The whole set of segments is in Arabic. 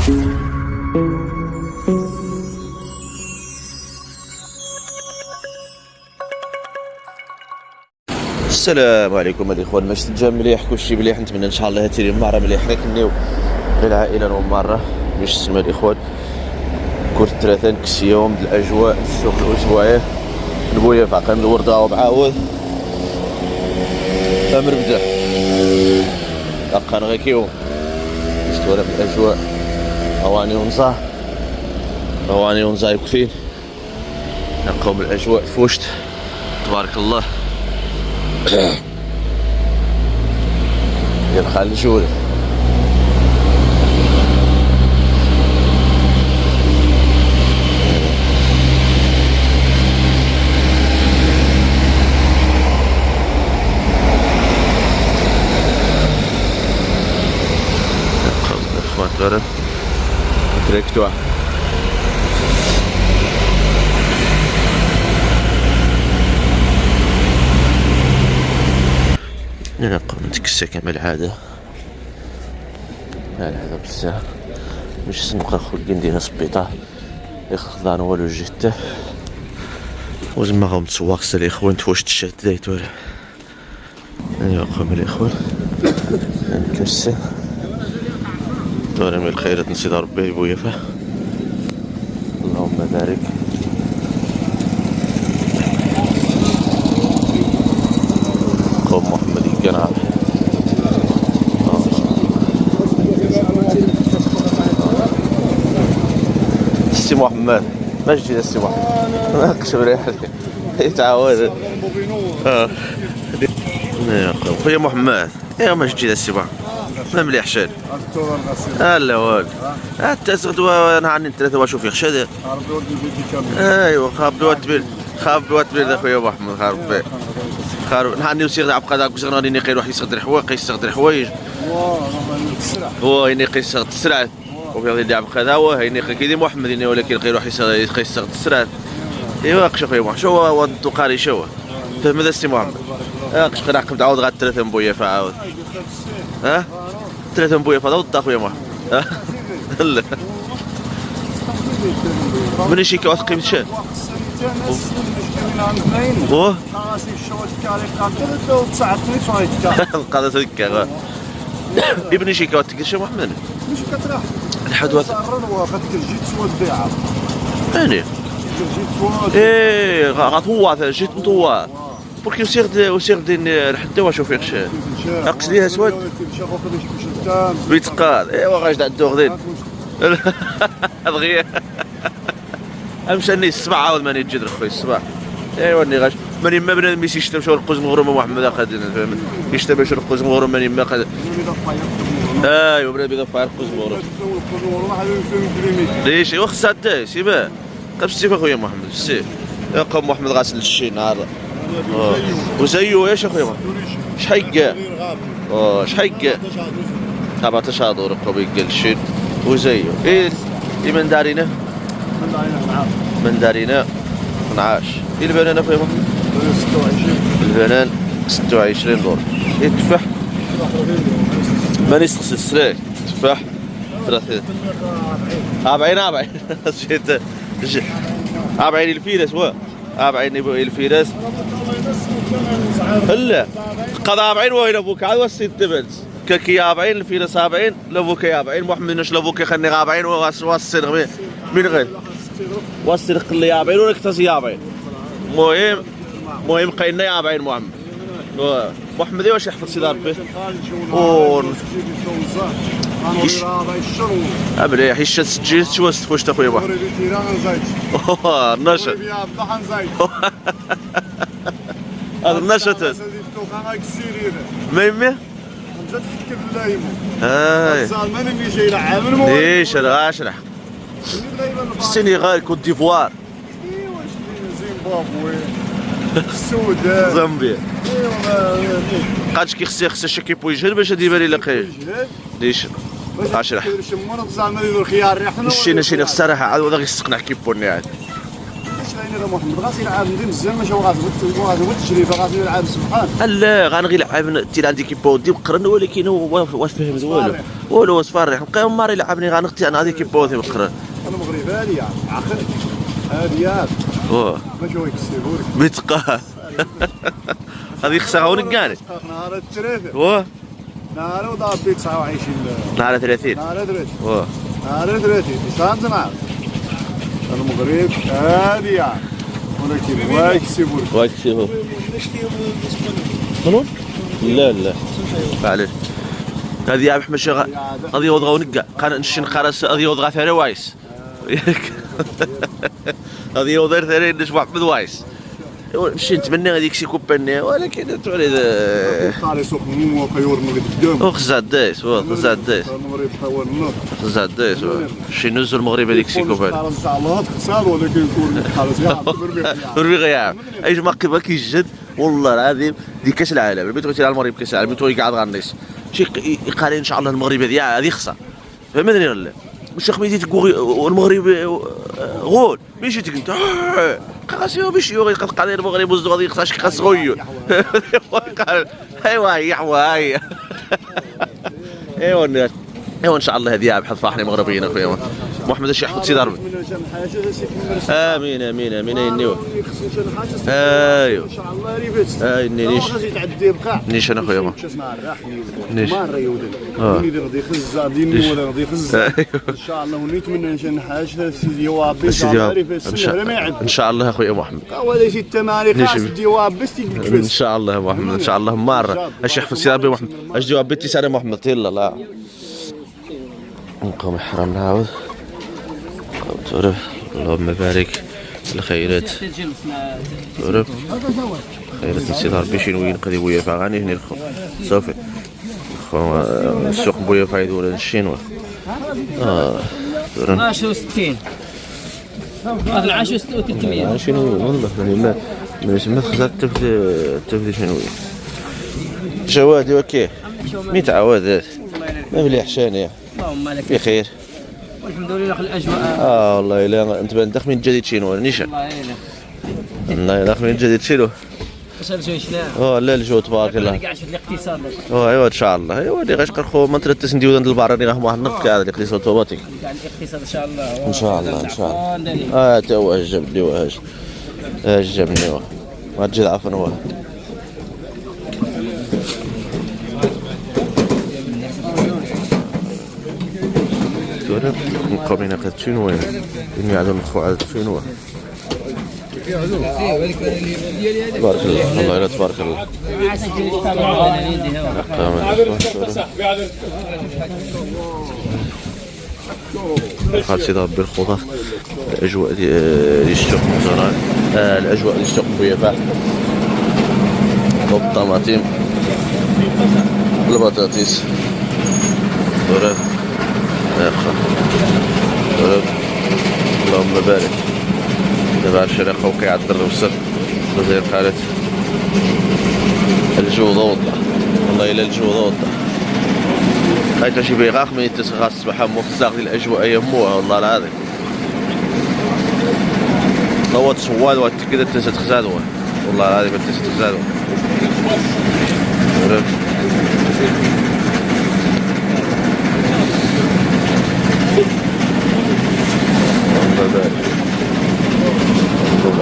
السلام عليكم الاخوان. ماشي تجا مليح كلشي مليح، نتمنى ان شاء الله هاتي مره مليح نكنيو بالعائله ومره باش تسمى الاخوان كره الثلاثه نكسيهم الاجواء السوق الاسبوعي نبويا فاقا الورده ومعاود امر بدا بقى نغيكيو مستوى في الاجواء اواني ونزا يكفين نقوم الاجواء فوشت تبارك الله ديال خالد الجوري. اخوان غرب تريكتوع نقوم نتكسى كما العادة العادة بزاف باش نبقى خلقي ندير سبيطار يخضعنا والو جيته وزعما غاو نتسواق سا الاخوان تفوش الشات دايت ولا ايوا قوم الاخوان نكسى دوري من الخيرات نسيت ربي بويا فاه اللهم بارك. قوم محمد القناع السي محمد ما جيت السي محمد ناقش ريحتك يتعاود يا قوم خويا محمد يا ما جيت السي محمد ما مليح شاد لا والو حتى غدوه نهار ثلاثه واشوف يخشى ايوا خاب بواتبير خويا محمد خارب نهار نوسير عبقى داك زغنا ني قيروح يستغدر حوايج هو هيني قيس السرعه وفي غادي عبقى دا هو هيني كيدي محمد ولكن قيروح يستغدر السرعه ايوا قش خويا محمد شو هو الدقاري شو فهم هذا السي محمد قش قراقم تعاود غاد ثلاثه مبويا فعاود ثلاثة مبويا فضاو خويا محمد لا من شي كواث قيمة شان واه قادت هكا ابن شي كواث تكشى محمد مش كتراح الحدوث جيت سواد بيعه يعني ايه غاطوا جيت مطوا بوركي وسير دين لحد واشوف يخش ناقص ليها سواد بيتقاد ايوا غاجد عندو غدين دغيا امشاني الصباح عاود ماني تجدر خويا الصباح ايوا راني غاش ماني ما بنادم يشتم شو القوز مغرومه محمد اخذنا فهمت يشتم شو القوز مغروم ماني ما قاد ايوا بنادم يدفع القوز مغروم ليش ايوا خصها تاي با قبل السيف اخويا محمد السيف قام محمد غاسل الشي نهار وزيو ايش اخويا محمد شحال كاع شحال كاع 14 دور قبل قال الشي وزيو ايه من دارينا من دارينا 12 البنان اخويا محمد 26 البنان 26 دور التفاح ماني سقسي السلاك تفاح 30 40 جيت 40 الفيرس 40 الفيرس لا قضى 40 وين ابوك عاد وسيت تبلز كي 40 الفيرس 40 لابوك 40 محمد نش لابوك خلني 40 وصل من غير وصل لي 40 ولا كتسي 40 المهم قينا 40 محمد واش يحفظ سي ربي مليح يشد سجيل شو واش اخويا محمد نشط هذا النشط ميمي ليش انا اشرح السنغال كوت ديفوار زيمبابوي زامبيا قادش خص شكيبو يجهد باش هادي بالي لقيه ليش اشرح نشي الصراحه عاد غادي يسقنا كيبوني عاد محمد غاسي يلعب ندير مزيان ماشي غاسي التجربه غاسي يلعب سبحان لا غنغي يلعب تيل عندي كيبو ودي مقرن ولكن هو واش فهم والو ولو صفار نلقاهم ماري يلعبني غنختي انا هذيك بوثي بقرا انا مغرب هادي يعني عقل هاديات واه باش هو يكسبوا لك بيتقى هذه خصها ونقاني نهار الثلاثاء واه نهار وضابي 29 نهار 30 نهار 30 واه نهار 30 شهر نهار المغرب هادي يعني ولكن هو يكسبوا لك واكسبوا منو؟ لا لا معليش هذه يا حمش هذه وضغا ونقا كان نشين خرس هذه وضغا ثاني وايس هذه وضغا ثاني نش محمد وايس نمشي نتمنى هذيك شي كوباني ولكن تولي قال سوق مو قيور من قدام خزا دايس خزا دايس المغرب حول النور خزا دايس شي نزل المغرب هذيك شي كوباني ان شاء الله خسر ولكن يكون خلاص يا وربي غياب اي جماعه قبا كيجد والله العظيم ديك كاس العالم البيت تلعب المغرب كاس العالم البيت قاعد غنيس شي يقال ان شاء الله المغرب هذه خصها فهمتني ولا الشيخ ميدي تقول والمغرب غول ماشي انت قاسيو باش يوغي قال المغرب وزدو غادي خصها شي خاص غيو قال ايوا هي ايوا الناس ايوا ان شاء الله هذه بحال فرحنا مغربيين اخويا محمد الشيخ حط سي ضربي امين امين امين ينيو ايوا ان شاء الله ريبت اي نيش غادي تعدي بقى نيش انا خويا نيش ما ريودن اللي غادي يخز غادي ولا غادي يخز ان شاء الله ونتمنى شي حاجه سيدي وابي ان شاء الله اخويا محمد ولا شي التمارين خاص ديواب بس ان شاء الله يا محمد ان شاء الله مره اش يحفظ سي ربي محمد اش ديواب بيتي ساري محمد يلا لا نقوم الحرام نعاود تعرف اللهم بارك الخيرات تعرف خيرات نسيت ربي شي وين قضي بويا فاغاني هنا الخو صافي خو السوق بويا فايد ولا الشينوا 12 و60 هذا 10 و300 شنو والله ما يسمى خزات تفدي شنو جوادي وكيه ميت عوادات ما مليح شاني اللهم لك بخير والحمد لله الاجواء والله الا انت بان داخل من جديد شنو نيشان والله داخل من جديد شنو واش الجو شنو لا الجو تبارك الله قاعد شوف الاقتصاد ايوا ان شاء الله ايوا اللي غاش قرخو ما ترتس نديو عند البار راني غاهم واحد النقط كاع الاقتصاد اوتوماتيك كاع الاقتصاد ان شاء الله ان شاء الله ان شاء الله تا هو جابني واش جابني ما تجي عفوا هو تورب مقابلين قد شنو وين إني عدم الخو عدد شنو تبارك الله الله لا تبارك الله خالد سيدي ربي الخضر الأجواء ديال السوق مثلا الأجواء ديال السوق بويفا والطماطم البطاطس تورب اللهم بارك دابا الشارع خوك يعطر الوسط وزير قالت الجو ضوضة والله الا الجو ضوضة هاي شي بيغاخ من يتسغى الصباح مو خصاغ ديال الاجواء يموها والله العظيم ضوض سواد وتكد تتخزادو والله العظيم تتخزادو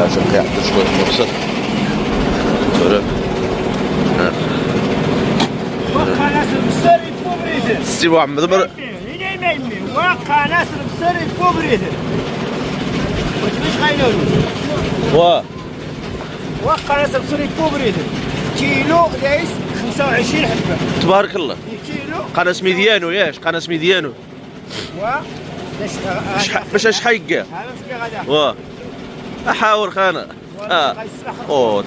عشان قاعد شوية فرصة تعرف وقع ناس بسري بوبريدر سي محمد مر وقع ناس بسري بوبريدر واش غاينولو وقع ناس بسري بوبريدر كيلو دايس 25 حبة تبارك الله كيلو قناص ميديانو ياش قناص ميديانو باش اش حيقه واه احاور خانه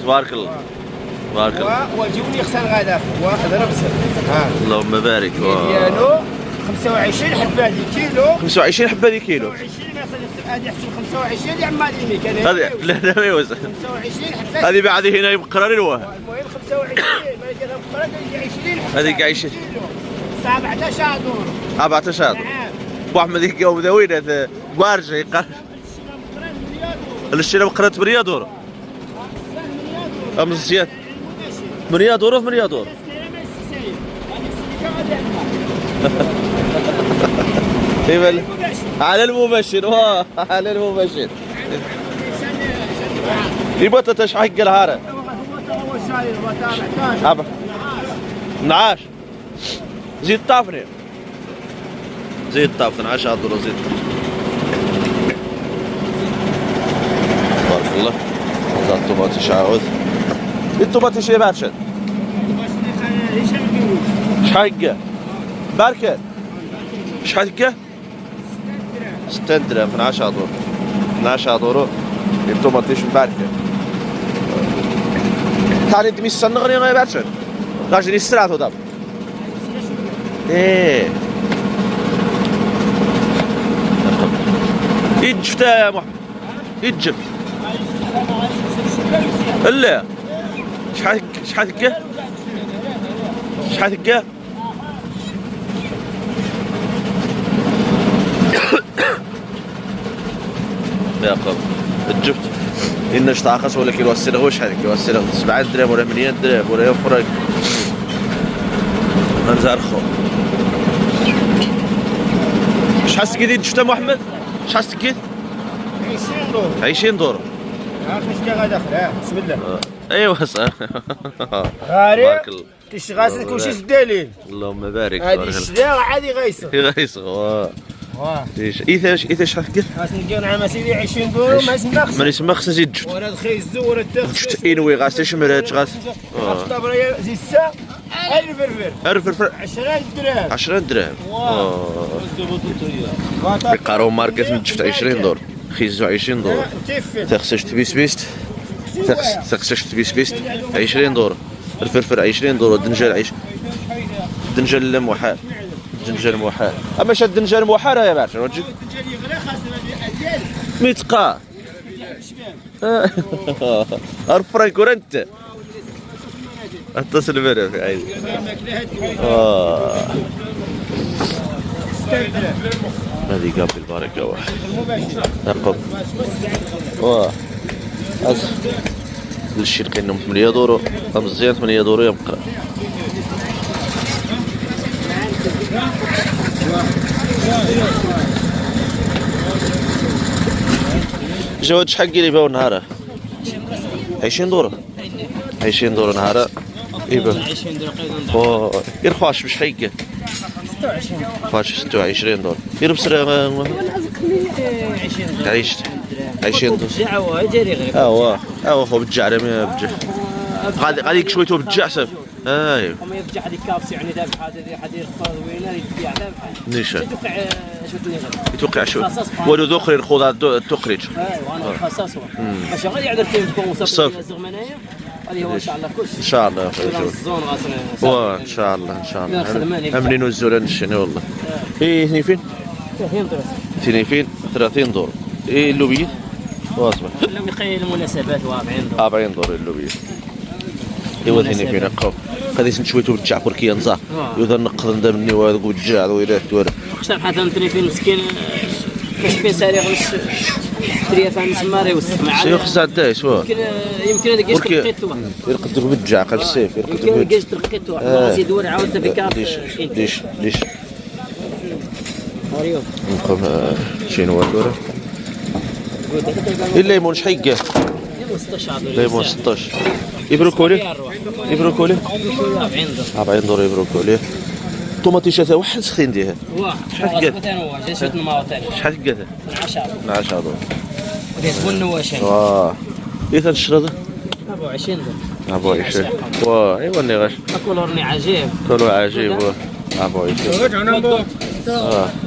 تبارك الله تبارك الله وجوني خسر غدا وضرب اللهم بارك ديالو 25 حبه هذه كيلو 25 حبه هذه كيلو 25 هذه يحسب 25 يا عمالي كان هذه لا ما يوزع 25 حبه هذه بعد هنا بقراري الواه المهم 25 ما يجي بقراري 20 حبه هذه كاع 17 دور 14 محمد يقوم ذوينه قارجه الشيله بقرات بريا دور مزيان مريا دور في مريا دور يبل على المباشر واه على المباشر يبغى تشحق الهارة أبا نعاش زيد طافني زيد طافن 10 دولار زيد بارك الله هذا الطوماطي شعوذ الطوماطي شي بارشد شحال باركة شحال هكا 6 درهم 12 دولار 12 دولار الطوماطيش مباركة تاني دمي الصنغني ما يبارشد غاجري السرعة دابا ايه يتجفت يا محمد يتجف لا شحال هكا شحال هكا يا قب الجفت إن تعاقص ولا كيلو السنة وش هذا كيلو السنة 7 درهم ولا 8 درهم ولا يفرق منزارخو شحال سكيت جفت محمد شحال سكيت 20 دور 20 دور عارف اش كي غادي داخل بسم الله ايوا صح غاري بارك الله تيغاسل كلشي الدليل اللهم بارك هادي الشدا عادي غايسر غيصغ واه ايثاش شحال هكا خاص نلقاو نعم سيدي 20 دور ما يسمى خص ما يسمى خصها زيد جفت ولا الخيزو ولا التخس جفت انوي غاس شمرات غاس الطبريه زي السا الفرفر الفرفر 20 درهم 10 درهم يقارو ماركت من جفت 20 دور خيزو 20 دور تفل تخسش تبيسبيست تخسش تبيسبيست 20 دور الفرفر 20 دور الدنجال الدنجال المحال الدنجال المحال اما شاد الدنجال المحال يا باشا وجهك ميتقا الفرانكو انت اتصل بنا في عيني هذه قبل البركة واحد نقب واه الشيء اللي كاين 8 دورو مزيان 8 دورو يبقى جواد شحال اللي باو نهاره 20 دورو 20 دورو نهاره يبا 20 دقيقة يرخواش بشحال هكا 26 دور يربسر 20 دور جاعوا جاري غير اوا خو بتجع راه بتجع غادي شويتو بتجع صافي ايوا ما يرجع هذيك كافس يعني ذابح هذه حدير طويله يتبيع ذابح نيشان يتوقع شو يتوقع شو ولو ذوخر الخوض التخرج ايوا انا خصاص ماشي غادي يعذر فيه تكون صافي الزغمانيه هذه هو ان شاء الله كلشي ان شاء الله الزون غاسنا ان شاء الله امنين والزولان الشني والله ايه هني فين 30 دور ايه اللوبيه واصبر لو يقيل المناسبات 40 دور اللوبيه ايوا هني فين نقاو غادي نشويتو بالجعفر كينزا يوذا نقض ندم مني وهذا وجع ويلاه دوار خصنا بحال تنتري فين مسكين باش بيساري غنش تريا فهم سماري وسمع شي خصها دايس يمكن هذاك يشتركيتو يرقدو بالجع قال السيف يرقدو يمكن يشتركيتو غادي يدور عاود بكاف ليش مريوم نقوم شنو هو اللورا الليمون شحال كاع ليمون 16 البروكولي 40 دور البروكولي طوماطيشه واحد سخين ديها شحال كاع شحال كاع 10 دور كيسبوا النواشين اذا الشرده 24 دور 24 ايوا نيغاش كولورني عجيب كولور عجيب 24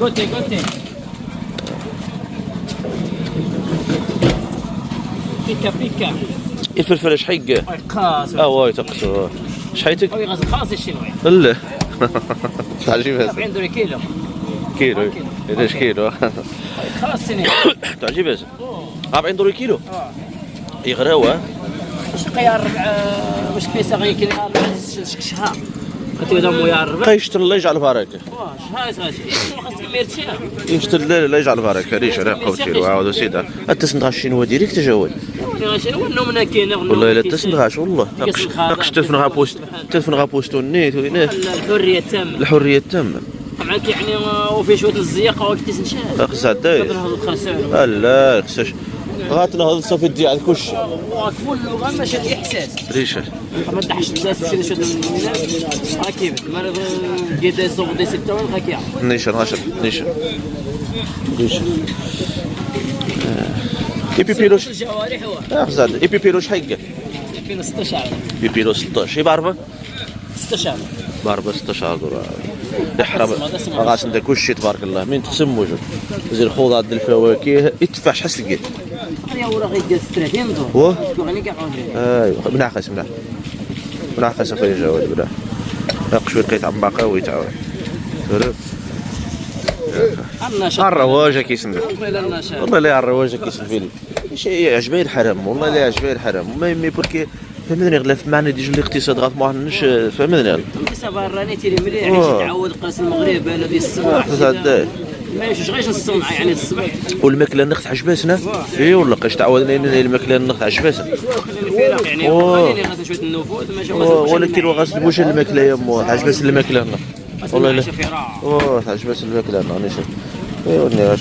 قلتي بيكا الفلفل شحال كاع قاس واي تقصو شحال وي غاز خاص الشنوي لا تعجب هذا 40 دور كيلو علاش كيلو خلاص سنين تعجب هذا 40 دور كيلو يغراوه واش قيار واش بيسا غيكري شهر كتيدمو يا الربع قيشت الله يجعل بركه واش هاي غاشي خاصك ميرتي يشتر الله يجعل بركه ليش راه قوتي عاودوا سيدها التسنغ الشينوا ديريكت جاود والله كاين والله الا التسنغاش والله ناقش تلفن غا بوستو نيت الحريه التامه معاك يعني وفي شويه الزياقه وكتيس نشاف خصها داير هذا الخساره لا خصهاش غاتنهض صافي ديال كلشي كفول اللغه ماشي الاحساس ريشه ما تضحش الناس شي شي الناس كيف مريض دي صوب دي سته ولا كيع نيشان غاشر نيشان بيبيلوش الجوارح هو خصها بيبيلو شحال قال 2016 بيبيلو 16 بعرفه 16 بعرفه 16 دولار يحرم غاس ندير كلشي تبارك الله من تقسم موجود زي الخضار ديال الفواكه يدفع شحال تلقى انا وراه غير 30 دولار واه غني كاع ايوا منعكس منعكس اخويا جواد بلا باقي شويه كيتعمق باقي ويتعاود الرواجه كيسمى والله لا الرواجه كيسمى فيلي شي عجبني الحرام والله لا عجبني الحرام مي بركي فهمتني غير في معنى ديجا الاقتصاد غات ما عندناش فهمتني الاقتصاد راني تيري مليح علاش تعود قاس المغرب بلدي الصباح ماشي غير الصنعه يعني الصباح والماكله النخت عجباتنا اي والله قاش تعودنا ان الماكله النخت عجباتنا الفراق يعني خليني غاسل شويه النفوذ ماشي ولكن وغاسل بوش الماكله يا مو عجبات الماكله النخت والله لا عجبات الماكله النخت انا شوف ايوا ني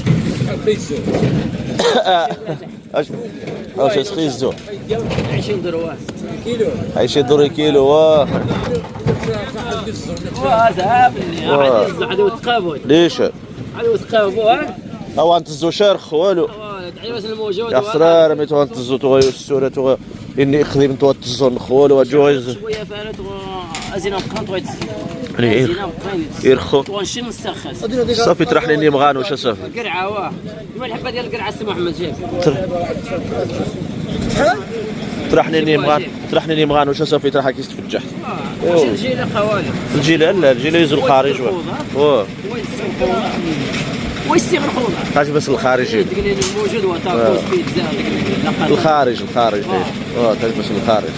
اش تخيزو 20 درهم كيلو 20 درهم كيلو واه زعابني عاد تقابل ليش عاد تقابل او انت الزو شارخ والو تعرف الموجود يا خسران رميت وانت الزو تو السوره تو اني اخذي من تو الزون خوالو وجوز شويه فارت وازينا بقانط ليه يرخو ونشي نسترخص صافي طرح لي مغان واش صافي قرعه واه ديما الحبه ديال القرعه السي محمد جاب طرحني لي مغان واش صافي طرحها كيستفجح واش الجيله قوالي الجيله لا الجيله يزول الخارج واه ويستغل الخوضه حاج بس الخارجي الموجود هو تاكوس بيتزا الخارج تاج بس الخارج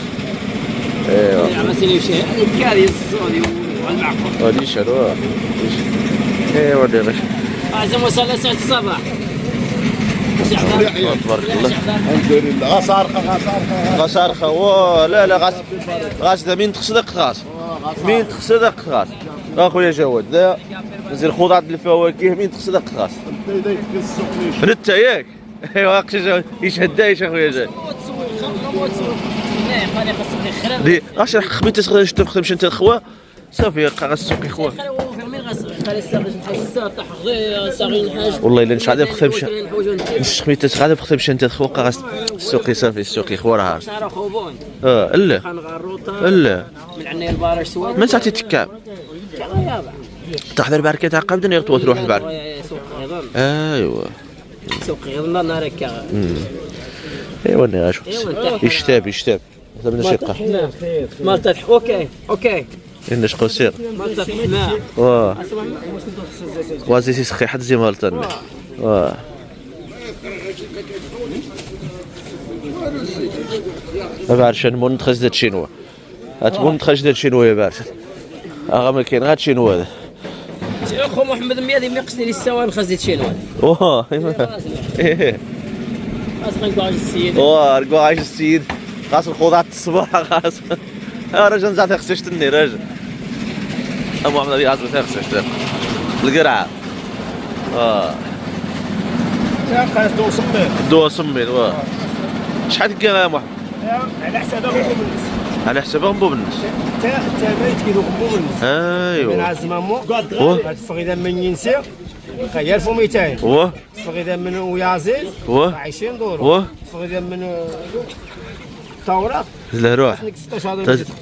ايوا عمسيني وشي كاري الصودي والمعقول ليش هذا ايوا دابا اعزم وصل ساعه الصباح تبارك الله الحمد لله غصارخه لا غاس من تخصدق غاس من تخصدق غاس اخويا جواد لا زير الخضار ديال الفواكه من تخصدق غاس انت ياك ايوا جواد يشهد دايش اخويا جواد دي اش خميت تخدم شتو خدمش انت الخوا صافي غاس السوق خوا والله الا نشعل في خدمش مش خميت تخدم في خدمش انت الخوا غاس السوق صافي السوق خوا راه لا من عندنا البارش سواد من ساعتي تكاب تحضر بركه تعقب دنيا تروح البارك سوق ايضا ايوا سوق ايضا نارك ايوا ناش يشتاب هذا من الشقه ما تضحك اوكي إنش قصير ما تضحك واه وازي سخي حد زي مالتن واه ما بعرفش انا منتخز ديال الشينوا منتخز ديال الشينوا يا بارش ما كاين غير الشينوا هذا اخو محمد ميادي ما يقصني السوان خزيت شينوا واه ايه اصلا كواج السيد واه كواج السيد خاص الخضار الصباح خاص راجل نزعت خصش تني راجل ابو محمد ابي عزمه خصش القرعه دو سمين واه شحال كان يا محمد على حسابهم بوبنس على حسابهم بوبنس انت بغيت كيدو بوبنس ايوا من عزمامو هاد الفغيده من ينسى غير 1200 واه الفغيده من ويازيد 20 دولار الفغيده من الثوره لا روح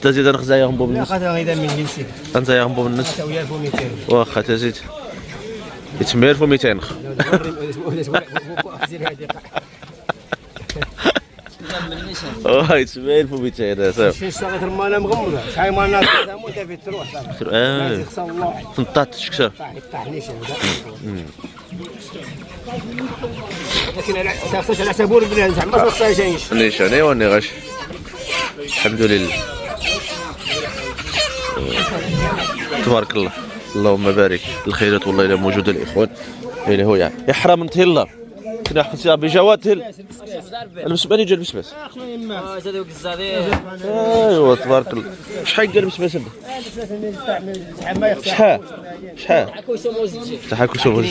تزيد نخزايهم بوبنس لا غير من ينسى نزايهم بوبنس تساوي 1200 واخا تزيد يتم 1200 يتم 1200 صافي شي اشتغلت المانا مغمضه شحال ما الناس انت في تروح صافي خصها الله تنطات شكسر طاحنيش لكن خصهاش على حساب البلاد زعما ما خصهاش يعيش نيشان ايوا غاش الحمد لله تبارك الله اللهم بارك الخيرات والله الا موجوده الاخوان الى هو يعني يحرم انت يلا كنا حفظتها بجوات المسبس يجي المسبس ايوا تبارك الله شحال قال المسبس شحال شحال حكوسو موزتي تاع كوسو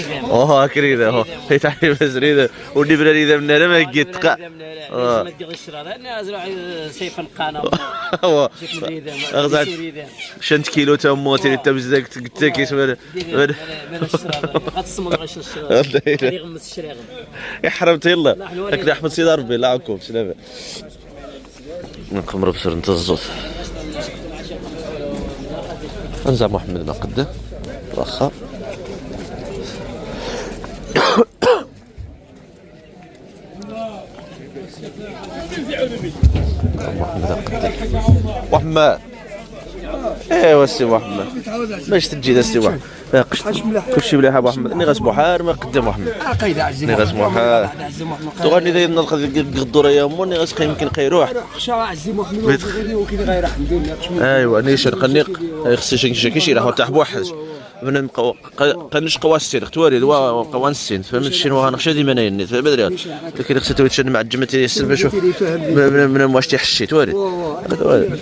كريده هي تاع زريده ودي بريده من هنا ما يقطق ما تقدر الشرا انا زرع سيف نقانا غزات شنت كيلو تا موتي تا بزاك تاكيس غتصمد غش الشرا يغمس الشرا يا حرمت يلا هكذا احمد سيدي ربي لا عكم سلامه نقمر بسر نتزوت انزع محمد نقده واخا محمد ايوا السي محمد باش تجي السي محمد كلشي مليح ابو محمد اني غاسمو حار ما قدام محمد قيد عزيز اني غاسمو حار تغني داير غدو راه يمون اني غاسقي يمكن قيروح خشا عزيز محمد غادي وكي غير راح ندير ايوا اني شنقنيق خصني شي راه تاع بوحد من قنش قواسين اختواري قوانسين فهمت الشينوا غنخشى ديما نايني بدري لكن خصها تويتشن مع الجمعيه السلبه شوف من واش تيحشي تواري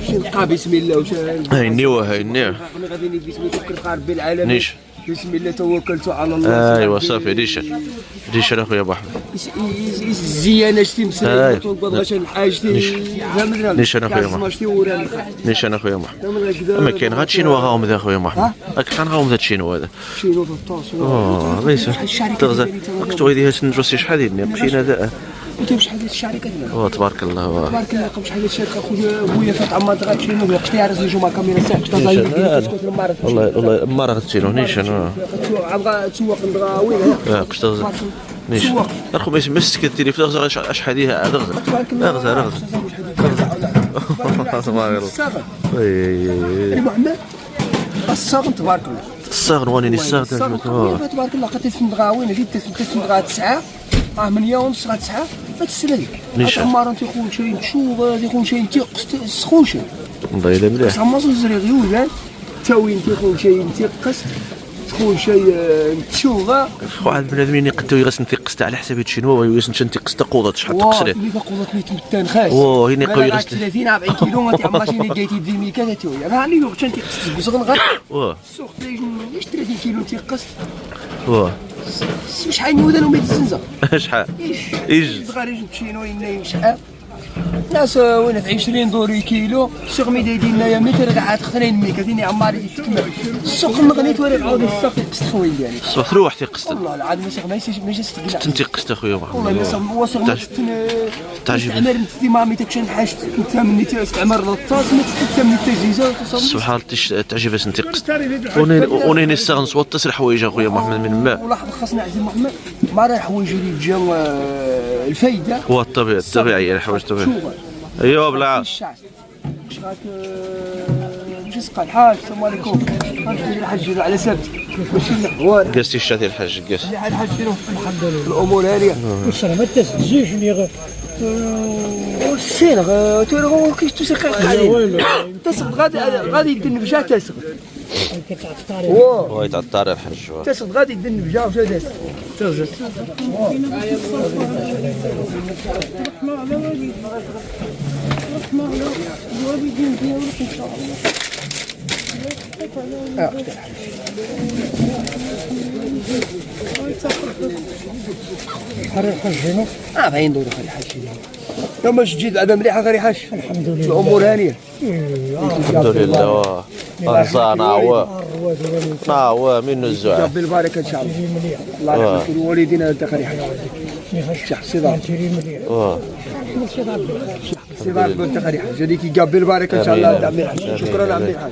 نلقى بسم الله وشان هايني وهايني غادي نبي بسم الله رب العالمين نيش بسم الله توكلت على الله ايوا صافي ديشان اخويا ابو احمد الزيانه شتي مسري باش حاجتي فهمتنا نيشان اخويا محمد نيشان اخويا محمد ما كاين غير شينوا غاهم ذا اخويا محمد راك كان غاهم ذا شينوا هذا شينوا في الطاس ليس تغزى وقت ويدي نجوسي شحال يدني مشينا ذا انت بشحال هاد الشركه ديالك تبارك الله تبارك الله بشحال هاد الشركه خويا بويا فات عمار غادي شنو وقت يعرس يجوا مع كاميرا ساعه كنت والله ما راه تشينو نيشان عبغى تسوق ندغا وين كنت نيش رقم اسم مسك التليفون غزا شحال هذه غزا تبارك الله محمد الصاغ تبارك الله الصاغ واني الصاغ تبارك الله قد تسمع وين جيت تسمع 9 8 ونص 9 ما تسلى لك عمار انت يكون شي تشوف يكون شي تيقص سخون شي والله الا مليح عمار زري غيولان تاوين تيكون شي تيقص تكون شي تشوفه واحد بنادمين يقدو يغسل تيقص على حساب شنو ويغسل تيقص تقوضه شحال تقصري اللي تقوضه 100 متان خاص هنا يقوي يغسل 30 40 كيلو انت عمار شي جايتي بدي كذا تو راني يوقت تيقص بزغن غير السوق ليش 30 كيلو تيقص شحال نودان وما تزنزا شحال ايش صغار يجي تشينو ينايم شحال ناس وين في 20 دوري كيلو السوق ميدا يدينا يا متر كاع تخرين مي كديني عمار يتكمل السوق المغني توري عاود السوق يقص خويا ديالي السوق تروح تيقص والله العظيم السوق ما يستقبل انت قصت اخويا محمد والله السوق تعجب انا نتي مامي تكشن حاجه انت مني تستعمر الطاس ما تستعمل التجهيزات سبحان الله تعجب انت قصت ونين الساغ نصوت تسرح حوايج اخويا محمد من ما والله خاصنا عزيز محمد ما راه حوايج اللي جاو الفايده هو الطبيعي الحوايج الطبيعيه ايوا بلا واش راك ماشي سقى الحاج السلام عليكم الحاج على سبت ماشي الحوار قاستي الشاتي الحاج قاس الحاج فينو الحمد لله الامور هانيه واش راه ما تسجيش اللي والسير تيرو كيش تسقى عليه تسقط غادي يدن بجا تسقط هو تاع الطار الحاج تسقط غادي يدن بجا وجا تسقط تسقط حرر الحاج هنا باين دور خلي الحاج هنا يوم جديد عاد مليحه غير حاج الحمد لله الامور هانيه الحمد لله نعوى من الزعاء بالبركه ان شاء الله الله يحفظك والوالدين انت خير حاجه شيخ صدام سيدي انت خير حاجه هذيك قبل البركه ان شاء الله عمي الحاج شكرا عمي الحاج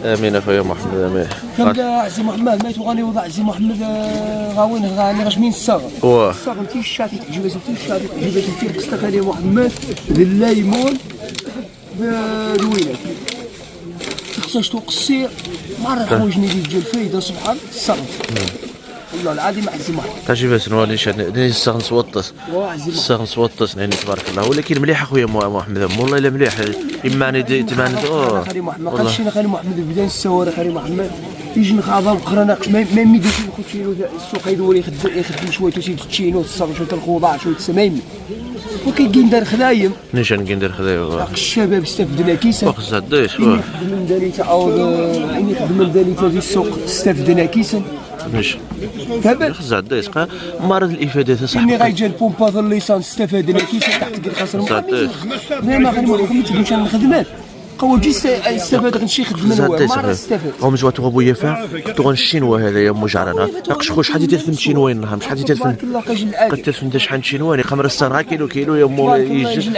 امين اخويا محمد امين كم عزيز محمد ما تبغاني وضع عزيز محمد غاوين غاني غاش مين الصغر الصغر انت الشاتي تعجبك انت الشاتي تعجبك انت قصتك هذه محمد بالليمون بالوينات خصهاش توقصي مره حوايجني اللي تجي الفايده سبحان الصغر والله العظيم عزيز محمد تعجبك نولي الصغر نصوطس الصغر نصوطس يعني تبارك الله ولكن مليح اخويا محمد والله الا مليح اما انا تبان خلي محمد قالش خلي محمد بدان السواره خلي محمد يجي نخاضها وقرا ناقش ما يمديش ناخذ تشينو السوق يدور يخدم شويه تسيد تشينو تصغر شويه الخضار شويه السمايم وكاين دار خدايم نيشان كندير خدايا الشباب استفدنا كيسان وخص هداش يخدم من داليتا او يخدم من داليتا في السوق استفدنا كيسان نيش تابع خص هداش مرض الافاده اني صاحبي غايجي البومبا الليسانس استفدنا كيسان تحت قد خسر ما غادي ما تقولش انا خدمات قوة جيس استفاد غنشي خدم هو ما استفاد هم جواتو ابويا فا كنتو غنشينوا هذايا مجرنا ناقش خوش شحال ديال الشينوي النهار شحال ديال قد تفهم شحال شينوي خمر السنه كيلو يا مو يجي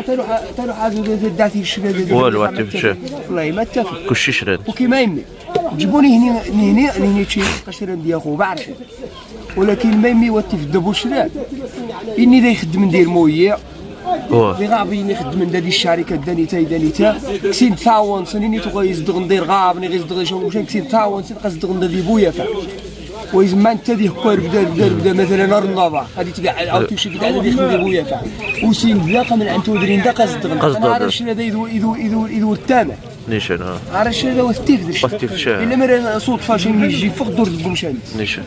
تلو حاجه داتي الشباب والو تفشى والله ما اتفق كلشي شراد وكيما يمي جيبوني هنا شي قشره ندير خو بعرف ولكن ما يمي وتي في الدبو شراد اني دا يخدم ندير مويه اللي غابين يخدم من هذه الشركه دانيتا كسين تعاون سنيني تبغى يصدق ندير غابني غير يصدق شنو مشان كسين تعاون سين قصدق ندير بويا فا ويزما انت دي كور بدا مثلا نار النظر هذه تقع عاود تمشي قاعد يخدم بويا فا وسين بلاقه من عند تودرين دا قصدق انا عارف الشيء هذا يدور الثامن نيشان عارف الشيء هذا واستيف الا مرة صدفه شي يجي فوق دور القمشان نيشان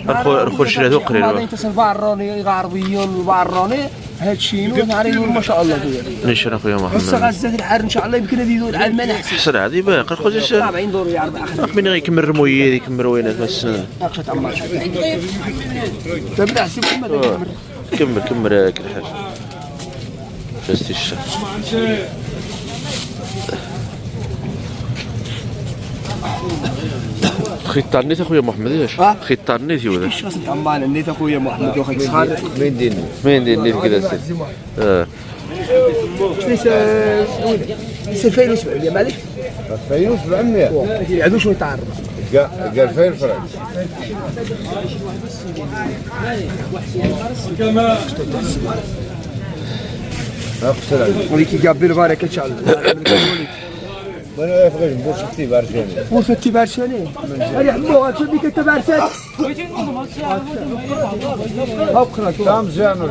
الخول شي هذو قريب بعدين تصل بعراني غربيون بعراني هادشي نعرف ما شاء الله خويا نيشان اخويا محمد بس غزات الحر ان شاء الله يمكن هذه يدور على المنح حسن عادي باقي خويا 40 دور يا 4 من غيكمل الرمويه يكمل روينات السنه ناقشه عمار تبدا حسب محمد كمل كل حاجه جاستي الشهر خيط النيت اخويا محمد ايش خيط النيت ولا ايش خاصك عمال النيت اخويا محمد واخا صغار وين دير النيت كذا سي ليس 2700 مالك 2700 يعدوا شويه تعرض قال 2000 فرنك اقصر عليك ولكن قابل البركه ان شاء الله وانا يفغش بوش كتيب عرشاني وفتي بارشاني هاري حمو شديك انت بارشان هاو قرات تام زيان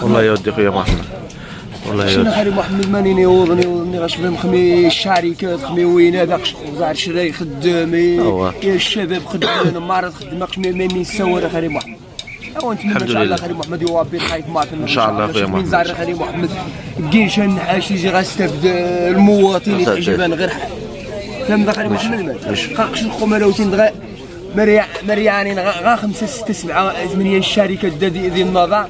والله يودي خويا محمد والله شنو خالي محمد ماني نيوضني غاش خمي الشركات خمي وين داكش وزار شراي خدام يا الشباب خدام معرض خدماكش ما يسوى خالي محمد الحمد لله خالي محمد يوابي الخايف ماكن ان شاء الله خويا محمد زار خالي محمد كاين نحاش يجي غاستافد المواطن يتعجبان غير فهم خالي محمد قاقش الخملاوتين دغيا مريانين غا 5 6 7 8 الشركات ديال النظام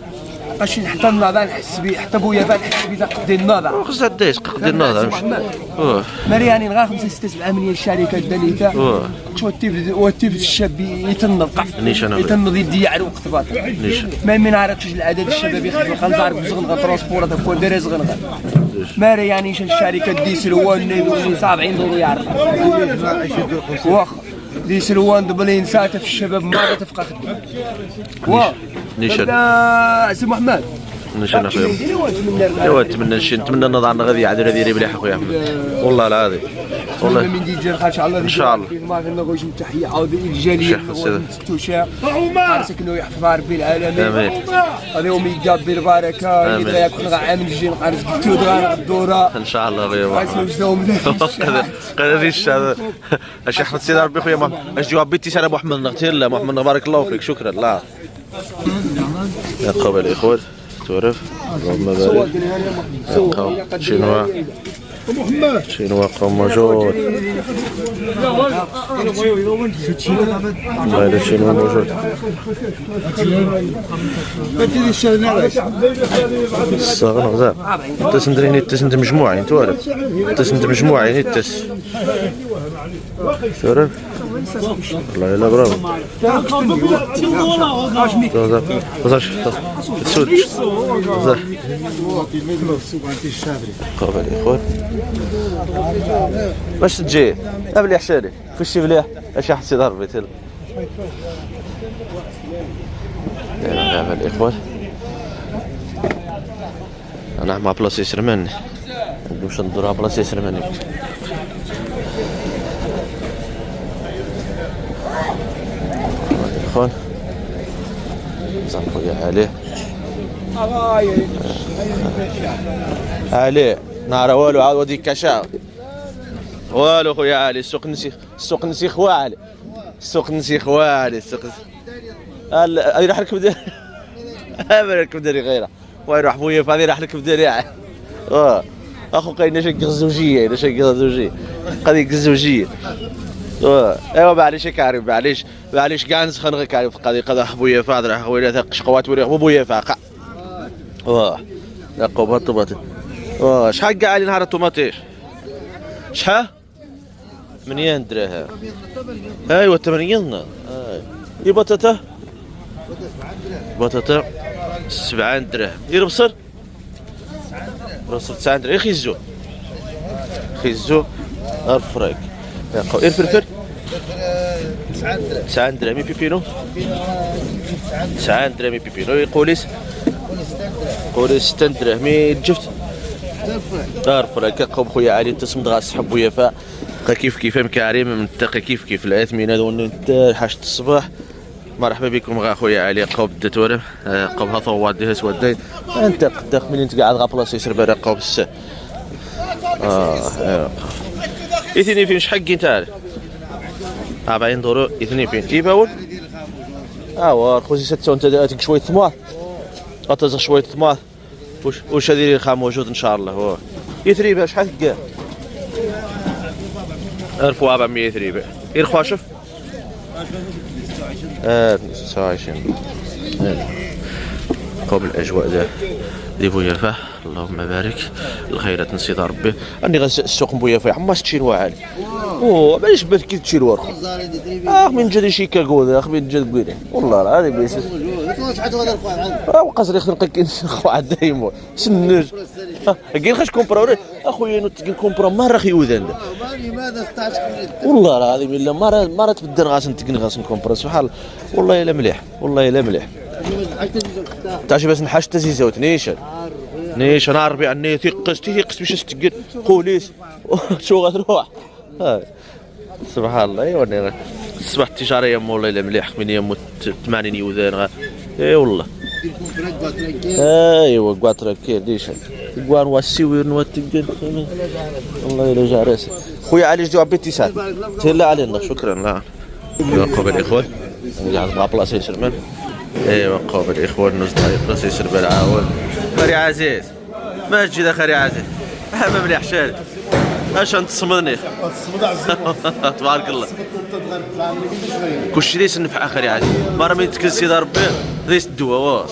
باش حتى النظام نحس به حتى بويا فات نحس به ديال النظام خصها دايش ديال النظام مريانين غا 5 6 7 8 الشركات دانيتا وتيف الشاب يتنظف يتنظف يدي على وقت باطل ما عرفش العدد الشباب يخدموا خنزار بزغن ترونسبور هذا كل دار زغن مريانين الشركات دي سلوان 70 دولار يعرف واخا دي سلوان دبلين ساعه في الشباب ما تفقى خدمه واه نيشان سي محمد نيشان اخويا ايوا نتمنى نضعنا غادي يعدل هذه مليح اخويا احمد والله العظيم والله من دي جير ان شاء الله ان شاء الله ما نقولش تحيه عاود الجاليه والتوشا عارفك انه يحفظ ربي العالمين امين هذا يوم يقابل البركه يدغى يكون عام الجاي نقارس قلتو الدوره ان شاء الله خويا هذه الشهاده اش احمد سيدي ربي خويا محمد اش جواب بيتي سلام محمد نغتيل محمد بارك الله فيك شكرا لا يا قبل الاخوان تعرف اللهم بارك شنو قام موجود هذا شنو موجود الصغر غزال تسندريني تسند مجموعين تعرف تسند مجموعين تس تعرف والله الا برافو تسود قبل اخوان باش تجي قبل حشاري في الشبليه اش حسي ضربي تل يا الاخوان انا مع بلاصه سرماني نمش ندور على بلاصه سرماني اخوان زعما خويا عليه علي نهار والو عاود وديك كاشا والو خويا علي السوق نسي خوا علي السوق نسي خوا علي السوق هذه راح نركب داري نركب داري غيره ويروح بويا فهذه راح نركب داري اخو قايل نشق الزوجيه قضيه الزوجيه ايوا معليش كريم معليش كاع نسخن كريم في القضيه قضا بويا فاضر خويا ثق شقوات وريح بويا فاقع يا قوبه طبطي شحال كاع علي نهار الطوماطيش شحال 8 دراهم ايوا 8 بطاطا 7 دراهم دير بصل 9 دراهم خيزو الفريك يا قو الفلفل 9 دراهم بيبينو 9 دراهم بيبينو قوليس 6 دراهم الجفت الفريك قوم خويا علي تصمد غا سحب ويا فا كيف مكاريم من التقي كيف الاثمين هذو حاشة الصباح. مرحبا بكم غا خويا علي قوب الدتوره قوبها ثواد ديها سودين انت قداك ملي انت قاعد غا بلاصه يسرب راه قوب السه اثنين فين شحال كي نتاع 40 دورو اثنين فين كيباول خوزي 6 انت داتك شويه طماط غتزغ شويه طماط واش هذه الخام موجود ان شاء الله يثريبه شحال كاع 1400 يثريبه يرخوا شوف 29 قوم الاجواء دي بويا الفاه اللهم بارك الخيرات نسيت ربي اني غنسوق بويا فيا حما 60 واعر باش بات كي تشيل ورخ من جد شي كاكودا من جد بيني والله العظيم بيس قصري خلق كنخو عاد دايما سنج كاين خاش كومبرا اخويا نتكين كومبرا مره خيوذان لماذا 16 والله العظيم الا مره تبدل غاسن تكن غاسن كومبرا سبحان الله والله الا مليح تعرف باش نحاش تزيزوت نيش انا عربي عني ثقست باش تقل قوليس شو غتروح سبحان الله ايوا الصباح التجاريه والله الا مليح من يموت 80 يوذان اي والله ايوا كواترا كير ديشان كوان واسيوير نوتقل والله الا جا راسي خويا علي جوع بيتيسات تهلا علينا شكرا لا قبل الاخوان قاعد مع بلاصه يسرمن ايوا قبل الاخوان نصدر بلاصه يسربل عاود خري عزيز ما تجي ذا خري عزيز ما مليح شاري اش انت تصمدني تبارك الله كلشي ليس نفع اخري عزيز مره من تكل سيدي ربي ليس الدواء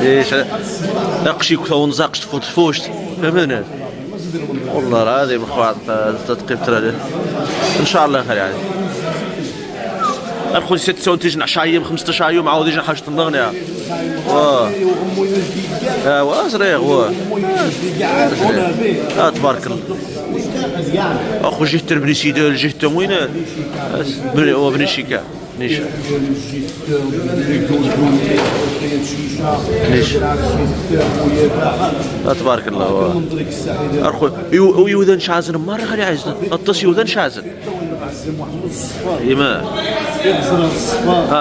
ليش ناقشي كثون زاقش تفوت فوشت فهمنا والله العظيم اخوات تدقيق ترى ان شاء الله خير يعني ناخذ 6 ساعات تيجي 10 ايام 15 يوم عاود يجي حاجه النغنيه صريغ تبارك الله اخو جهه بني سيدال جهه وين هو بني شيكا نيش تبارك الله اخو يوذن شازن مره غير عايز الطس يوذن شازن ايما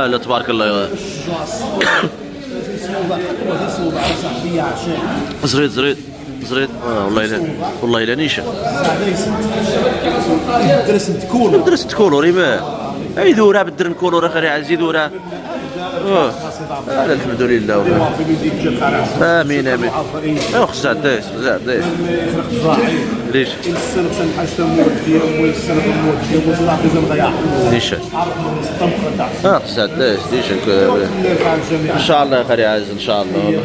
لا تبارك الله زريد والله الا نيشه درست كولور ايما اي ذوره بدر نكولور اخري عزيز ذوره الحمد لله امين اخ زاد ليش ليش زاد ليش ان شاء الله اخري عزيز ان شاء الله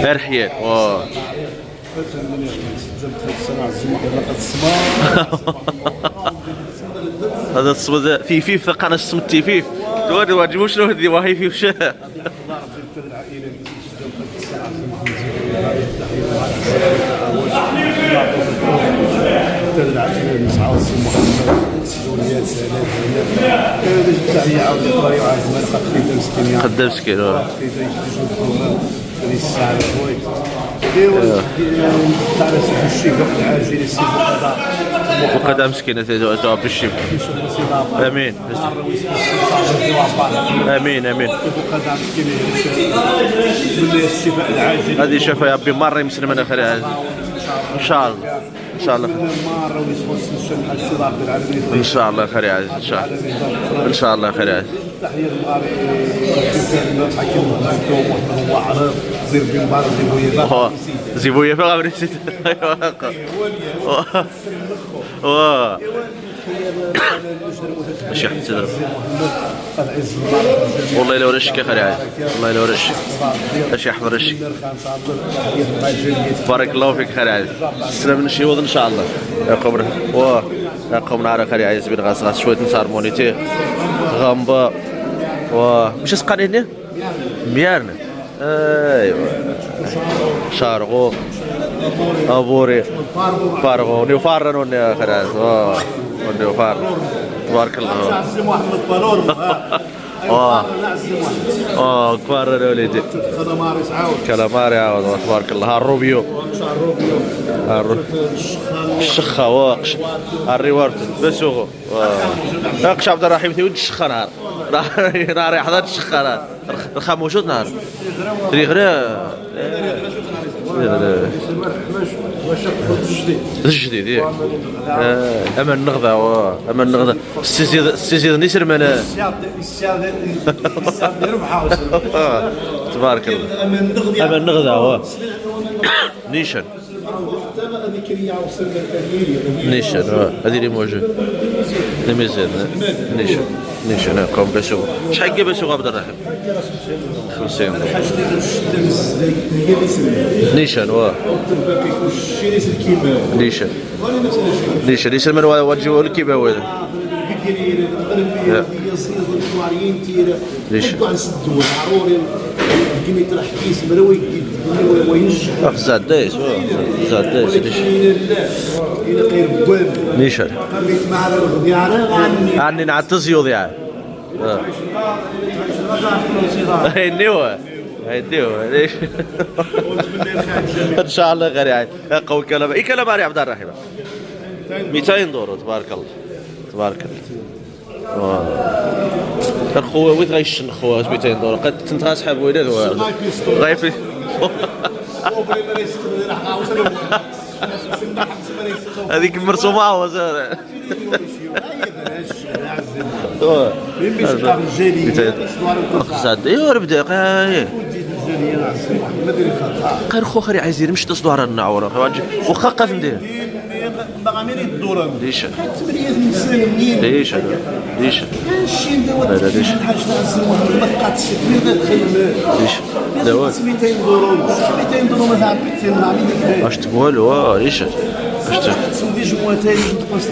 فرحية هذا الصمد في ثقة انا الصمد تيفيف تودي واجبوا شنو هذي وهي في وشها خدام مسكين تاع الشفاء العاجل السيد وقد مسكينة تواب بالشفاء. امين امين امين. الشفاء العاجل هذه شفاء يا ربي مرة يمسلم انا خير ان شاء الله ان شاء الله ان شاء الله خير يا عزيز ان شاء الله ان شاء الله خير يا عزيز. تحية المغاربة حكيم وعرب زير بن بار زيبوية زيبوية فقط نسيت. واه ماشي حتى تضرب والله الا ورشك يا خالي عاد والله الا ورشك اش يحضر رشك. بارك الله فيك خالي عاد. السلام من شي وضع ان شاء الله يا قمر واه يا قوم نهار خالي عايز بين غاس شويه نصار مونيتي غامبا واه واش سقاني هنا ميارنا ايوا شارغو ابوري فارغو نيو فارن يا خالي عاد واه ونيو فارن تبارك الله. عزي محمد بالور كبار الوليدي كلاماري عاود كلاماري عاود تبارك الله. الروبيو الشخه واقش الريورت بسوغو اقش عبد الرحيم ثي ود الشخه نهار نهار يحضر الشخه نهار رخا موجود نهار غير الجديد ياك اما النغذه اما النغذه السيزيد نيسر من تبارك الله. اما النغذه نيشان نيشان هذه اللي موجود اللي مازال نيشان قوم بسوق. شحال بسوق عبد الرحيم 50 نيشان نيشان من وجهه الكيبه وهذا ليش زاد دايس نيشان عني نعتز يوضيع هينيوه ليش ان شاء الله غير يعني قوي كلام اي كلام يا عبد الرحيم 200 دور تبارك الله الخوه وين غيشن خوه 200 دور قد كنت غاسحب ولاد غايف هذيك مرسومه هو زهر زاد ايوا بدا قال خو خري عايز يدير مش تصدوا على النعوره واخا قاف ندير باغامين يدورن ليش ليش لا ليش الحاج ناس بقات 600 ليش دواء 200 دورو ما تعبت واش تقول ليش تسودي جواتين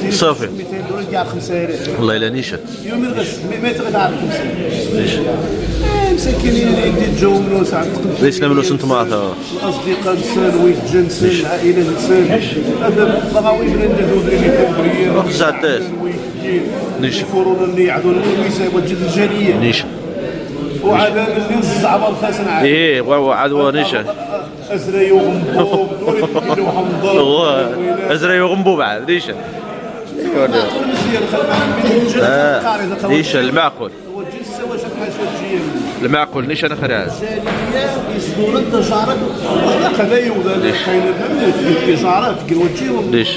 صافي 200 دورو كاع 5 والله الا نيشان يوم الغش ما تغدار 5 ليش مساكين اللي يتجاو منو ساعات ليش نعملوا سنت معطى اصدقاء نسان ويت نسان العائله نسان هذا بغاو يبرندوا دريمي كبريه زاد ليش يفورون اللي يعدوا الويسه وجد الجاليه نيش وعاد اللي الزعبر خاسن عاد ايه وعاد نيشان ازري وغنبوب دوري وحمضر ازري وغنبوب عاد نيشان ليش المعقول المعقول ليش انا خرج يصدور التجارات هذا يوضع التجارات كيوجيهم ليش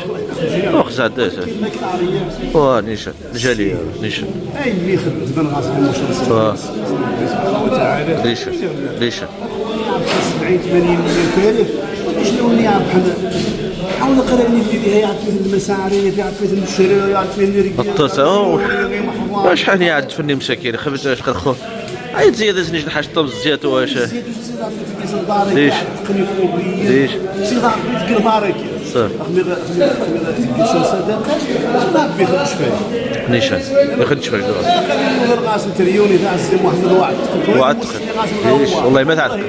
زاد نيشان جاليه نيشان اي اللي يخدم بن غاصب المشروع ليش 70 80 مليون شنو اللي يعرف حاول قرا لي فيها يعرف فيه المساري يعرف فيه الشرير يعرف فيه الرجال شحال يعد فني مساكين خبز اش خو عيد زياده زنيج الحاج طبز الزيت واش ليش سي ضاع بيت قربارك صافي نيشان ما يخدش فيك الغاس التريوني تاع السي محمد وعد ليش والله ما تعرف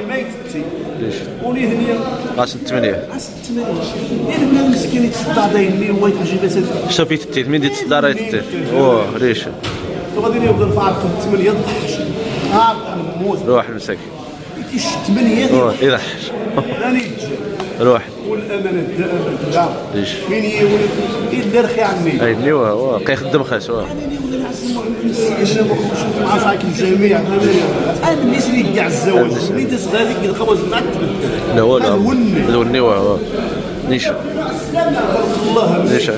ليش ولي هنيه غاس 8 يبنى المسكين يتصدى دايني هو يجي بس شوفي تيت من دي تصدى راه تيت ليش غادي يبدا الفارق 8 ضحش نموت روح المساكين كيش 8 إذا راني تجي روح والامانه الدائمه لا ليش؟ مين يولد يدرخ يا عمي أي اللي كيخدم خاص مع صاحب الجميع انا بالنسبه لي كاع الزواج ملي داز غاديك الخبز ما تبدل لا والو الوني نيش الله ليش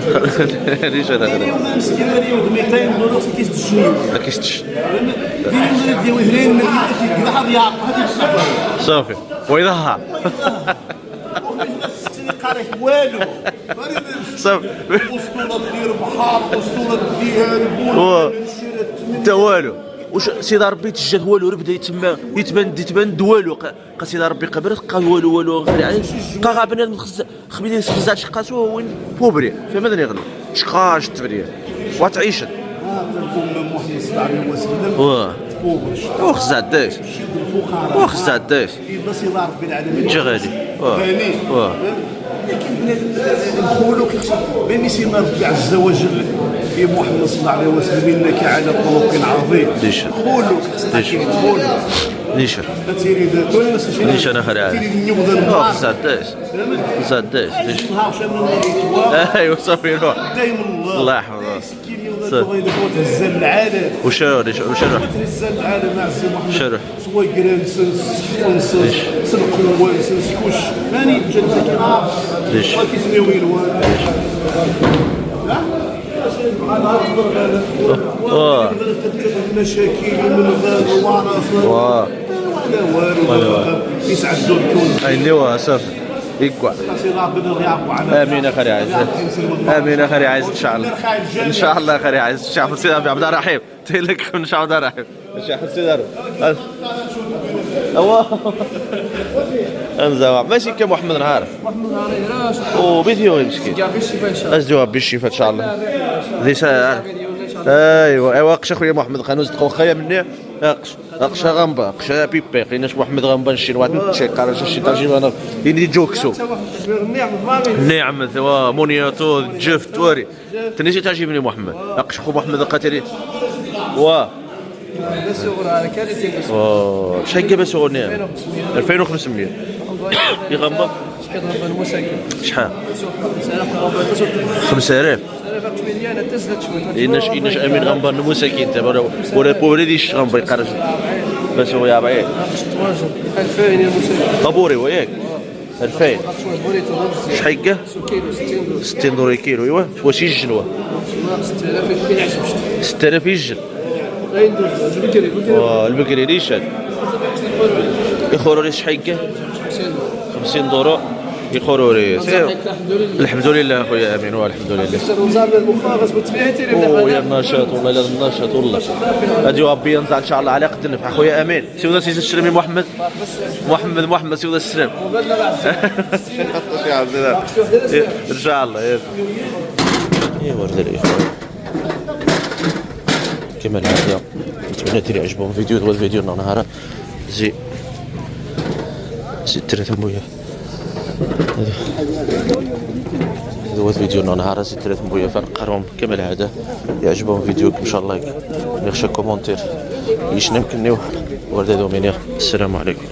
ليش هذا ديري ولا مسكين هذه 200 دولار في كيس الشنيو ما كيستش ديري ولا ديري 2 مليون كي هذه هذه صافي ويضحى قاري والو صافي اسطوله دير بحار اسطوله ديال انت والو واش سيدي ربي تجد والو بدا يتبان دوالو قا سيدي ربي قبل قال والو غير يعني قا بنادم خبيلي خزات شقاسو وين بوبري فماذا يغلو شقاش تبريه وتعيش محمد صلى الله عليه وسلم وخزات داش وخزات داش بس يلا ربي العالمين جا غادي الخلق بين سيدنا ربي عز وجل في محمد صلى الله عليه وسلم انك على خلق عظيم خلق ليش ليش انا خلع زادش ليش ايوا صافي روح الله يحفظك تهز العالم وش تهز العالم مع السي محمد سوا كرانسنس سنقوى سنسكوش ماني جاتك ليش كيسميو الوان المشاكل من غير وعرفه والو يسعدوا الكون اي اللي صافي يقع امين اخي عايز امين اخي عايز ان شاء الله ان شاء الله اخي عايز ان شاء الله سيدي عبد الرحيم تلك ان شاء الله الرحيم ان شاء الله سيدي انزا ماشي كمحمد نهار وبيديو مسكين جواب بالشفاء ان شاء الله ذي ساعه ايوا قش اخويا محمد خانوز تقو خايا مني قش غامبا قش بيبي قيناش محمد غامبا الشينوات نتشيك على شي ترجمه انا يني جوكسو نعم ثوا مونياتو جفت وري تنيجي تعجبني محمد قش اخو محمد قاتلي شحال قبل سوغني 2500 يغمض شحال 5000 إنش أمين غنبر نموسكين تبا ولا بولديش غنبر يقرش بس هو يا بايك 2000 طابوري وياك 2000 شحال 60 دولار كيلو ايوا واش يجنوا 6000 يجن البقري ليش يخوروا لي شحال 50 دولار يخوروا لي الحمد لله اخويا امين والحمد لله وزعما المخابز بتبيعتي يا النشاط والله لا النشاط والله هادي ربي ينزع ان شاء الله على قد النفع اخويا امين سيودا سي الشرمي محمد سيودا السلام ان شاء الله ايوا ورد الاخوان كما هذا نتمنى ديري عجبهم فيديو هذا الفيديو نهار زي ثلاثة مويه هذا هو الفيديو نهار زي ثلاثة مويه فنقرهم كما العاده يعجبهم فيديوك ان شاء الله يخشى كومونتير يشنم كنيو ورد دومينيا السلام عليكم.